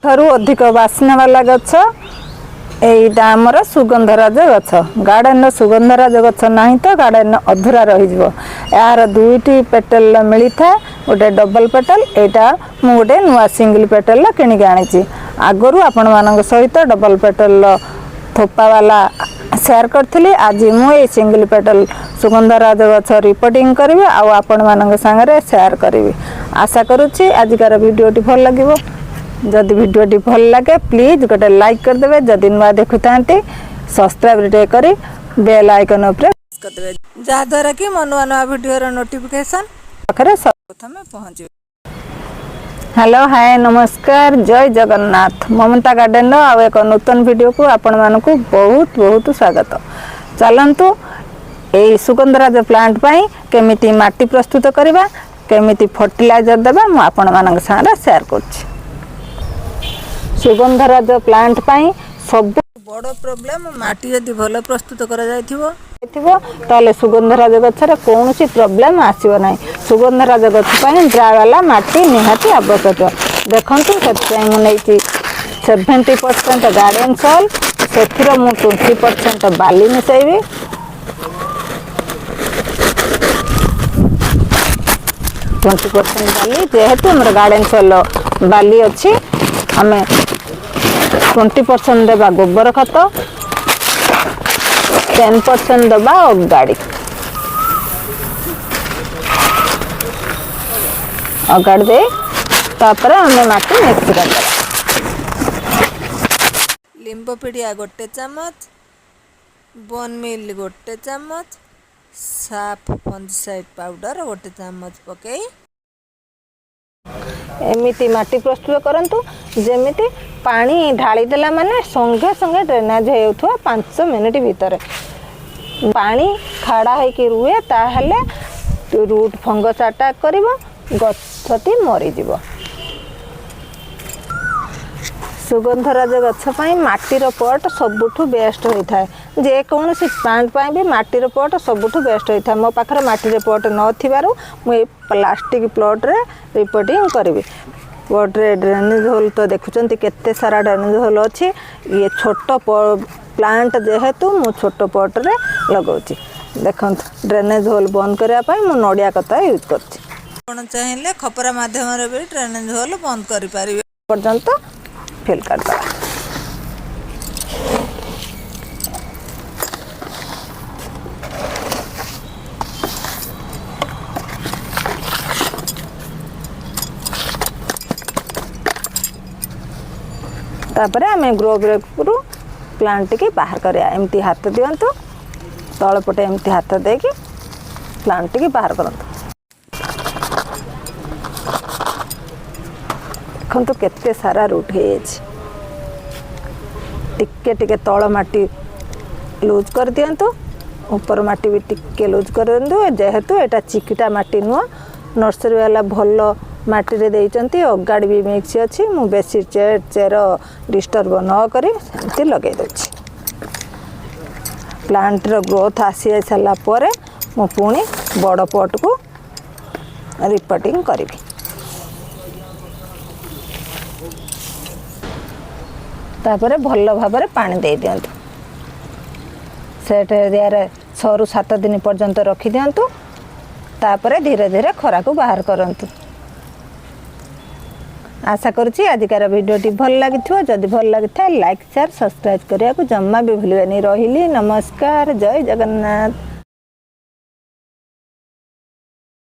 ଠାରୁ ଅଧିକ ବାସ୍ନା वाला गछ एटा आमर सुगंधराज गछ गार्डन सुगंधराज गछ नहीं तो गार्डन अधूरा रही यार दुईटी पेटल मिली था गोटे डबल पेटल यहाँ मुझे गोटे नुआ सिंगल पेटल किणिक आनी आगु आपण मान सहित डबल पेटल थोपा वाला शेयर करी आज मुझे सिंगल पेटल सुगंधराज गछ रिपोर्टिंग करी आपण मान सागर शेयर करी आशा करुच्ची आजिकार भिडियोटी भल लगे जदि भिडियोटी भल लगे प्लीज गोटे लाइक करदे जदि नुआ देखुता सब्सक्राइब करी बेल आइकन प्रेस करदे जहाद्वारा कि मो नुआ नुआ भिडियो नोटिफिकेशन पाखे सर्वप्रथम पहुँचे। हेलो हाय नमस्कार जय जगन्नाथ ममता गार्डन आउ एक नूतन वीडियो को आपण मानक बहुत बहुत स्वागत। चलतु यही सुगंधराज प्लांट पाई केमिति माटी प्रस्तुत करवा केमिति फर्टिलाइजर देवा मु आपण मानक सारा शेयर करछि। सुगंधराज प्लांट पाई सब बड़ प्रॉब्लम माटी यदि भल प्रस्तुत करा जायथिबो ताले सुगंधराज गछरे कोनोसी प्रॉब्लम आसीबो नाही। सुगंधराज गछ पाई ड्राई वाला माटी निहाती आवश्यक देखंतु सेते मु नैची 70% गार्डन सॉइल सेथिरो मु 20% बाली मिसैबी 20% बाली जेहेतु हमर गार्डन सॉइल बाली अछि हमें 20% देवा गोबर खत 10% देवा अगाड़ी अगाड़ी दे तापर हमें माटी मिक्स कर लिंबो पीड़िया गोटे चम्मच बोन मिल गोटे चम्मच साफ फंजीसाइड पाउडर गोटे चम्मच पकई एमिति माटी प्रस्तुत करंतु जेमिति पानी ढाली देला माने संगे संगे ड्रेनेज होउथवा 5 मिनिट भीतर पानी खड़ा है कि रुए ताहले रूट फंगस अटैक करिवो गछती मरी जीवो। सुगंधराज गछ पाई माटीर पट सबुठु बेस्ट होता है जे कौन सी प्लांट पाई भी माटीर पट सबुठु बेस्ट होता है। मो पाखरे माटीर पट नथिबारु मु प्लास्टिक प्लॉट रे रिपोर्टिंग करी पट रे ड्रेनेज होल तो देखुचंती केते सारा ड्रेनेज होल अछि ये छोट प्लांट जेहेतु मु छोट पट रे लगाउची देखंत ड्रेनेज होल बंद करिया पाई मु नडिया कता यूज करछि कोन चाहिले खपरा माध्यम रे भी ड्रेनेज होल बंद करि परिबे पर्यंत फिल कर दो। तापर आम ग्रो ब्रेक रु प्लांट की बाहर करिया एमती हाथ दियंतु तल पटे एमती हाथ देकी प्लांट की बाहर करंतु देखंतु केते सारा रूट है टिके टिके तल माटी लूज कर दियंतु ऊपर माटी भी टिके लूज कर दियंतु जेहेतु एटा चिकिटा माटी नुआ नर्सरी वाला भल माटी रे देइचंती अगाड़ी भी मिक्स अछि मु बेसी चेर डिस्टर्ब न करी एमती लगे दछि। प्लांट रो ग्रोथ आसी साला परे मु पुणी बड़ पट को रिपोर्टिंग करिवि। तापर भल भाव पानी दे दियंतु सेट एरिया रे 6 रु 7 दिन पर्यंत रखी दियंतु तापर धीरे धीरे खरा को बाहर करंतु। आशा करुच्ची आजिकार भिडियोटी भल लगी जदि भल लगी लाइक शेयर सब्सक्राइब करिया को जम्मा भी भूलिबेनी। रहिली नमस्कार जय जगन्नाथ।